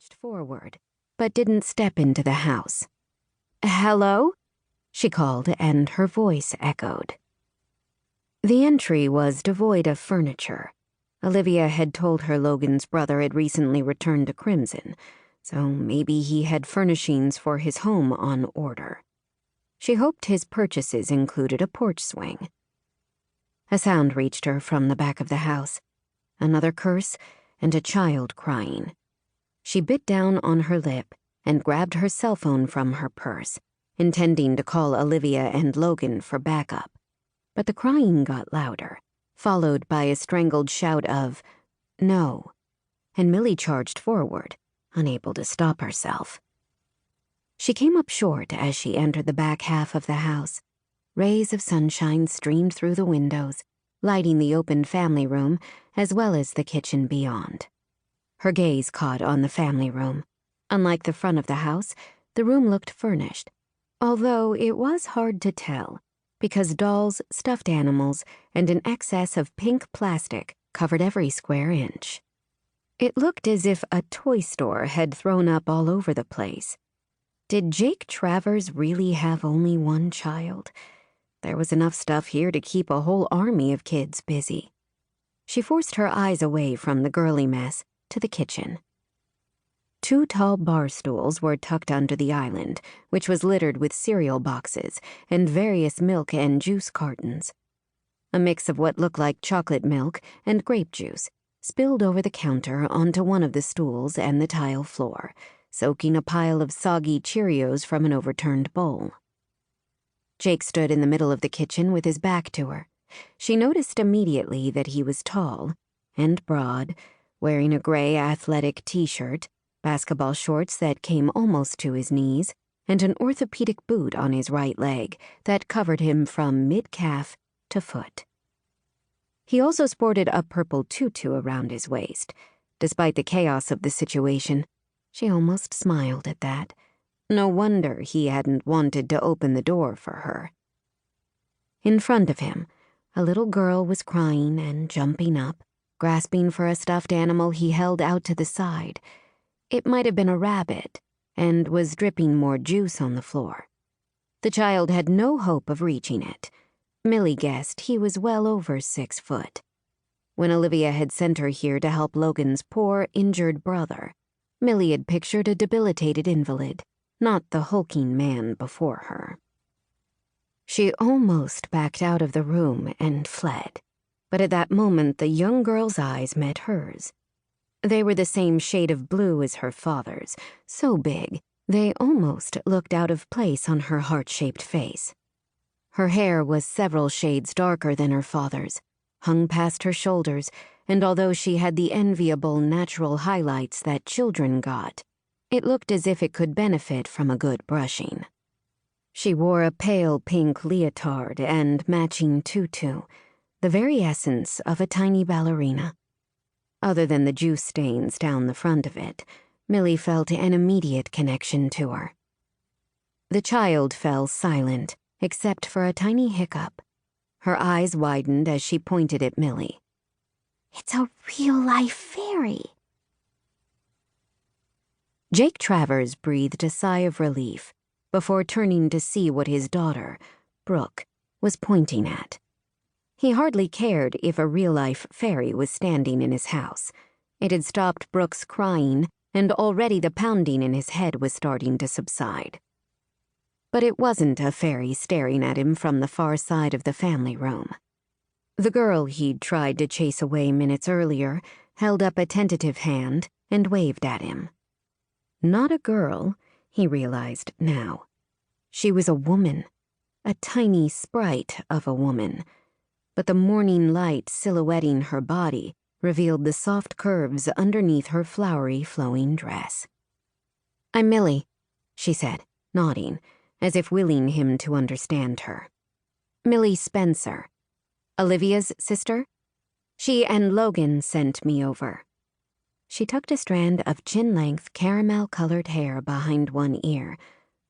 edged forward, but didn't step into the house. "Hello?" she called, and her voice echoed. The entry was devoid of furniture. Olivia had told her Logan's brother had recently returned to Crimson, so maybe he had furnishings for his home on order. She hoped his purchases included a porch swing. A sound reached her from the back of the house, another curse and a child crying. She bit down on her lip and grabbed her cell phone from her purse, intending to call Olivia and Logan for backup. But the crying got louder, followed by a strangled shout of, "No," and Millie charged forward, unable to stop herself. She came up short as she entered the back half of the house. Rays of sunshine streamed through the windows, lighting the open family room as well as the kitchen beyond. Her gaze caught on the family room. Unlike the front of the house, the room looked furnished, although it was hard to tell because dolls, stuffed animals, and an excess of pink plastic covered every square inch. It looked as if a toy store had thrown up all over the place. Did Jake Travers really have only one child? There was enough stuff here to keep a whole army of kids busy. She forced her eyes away from the girly mess to the kitchen. 2 tall bar stools were tucked under the island, which was littered with cereal boxes and various milk and juice cartons. A mix of what looked like chocolate milk and grape juice spilled over the counter onto one of the stools and the tile floor, soaking a pile of soggy Cheerios from an overturned bowl. Jake stood in the middle of the kitchen with his back to her. She noticed immediately that he was tall and broad, wearing a gray athletic t-shirt, basketball shorts that came almost to his knees, and an orthopedic boot on his right leg that covered him from mid-calf to foot. He also sported a purple tutu around his waist. Despite the chaos of the situation, she almost smiled at that. No wonder he hadn't wanted to open the door for her. In front of him, a little girl was crying and jumping up, grasping for a stuffed animal he held out to the side. It might have been a rabbit, and was dripping more juice on the floor. The child had no hope of reaching it. Millie guessed he was well over 6 foot. When Olivia had sent her here to help Logan's poor, injured brother, Millie had pictured a debilitated invalid, not the hulking man before her. She almost backed out of the room and fled, but at that moment the young girl's eyes met hers. They were the same shade of blue as her father's, so big they almost looked out of place on her heart-shaped face. Her hair was several shades darker than her father's, hung past her shoulders, and although she had the enviable natural highlights that children got, it looked as if it could benefit from a good brushing. She wore a pale pink leotard and matching tutu, the very essence of a tiny ballerina. Other than the juice stains down the front of it, Millie felt an immediate connection to her. The child fell silent, except for a tiny hiccup. Her eyes widened as she pointed at Millie. "It's a real-life fairy." Jake Travers breathed a sigh of relief before turning to see what his daughter, Brooke, was pointing at. He hardly cared if a real-life fairy was standing in his house. It had stopped Brooke's crying, and already the pounding in his head was starting to subside. But it wasn't a fairy staring at him from the far side of the family room. The girl he'd tried to chase away minutes earlier held up a tentative hand and waved at him. Not a girl, he realized now. She was a woman, a tiny sprite of a woman, but the morning light silhouetting her body revealed the soft curves underneath her flowery, flowing dress. "I'm Millie," she said, nodding, as if willing him to understand her. "Millie Spencer. Olivia's sister? She and Logan sent me over." She tucked a strand of chin-length caramel-colored hair behind one ear,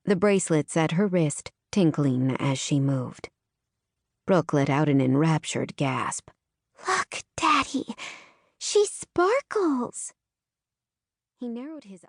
the bracelets at her wrist tinkling as she moved. Brooke let out an enraptured gasp. "Look, Daddy! She sparkles!" He narrowed his eyes.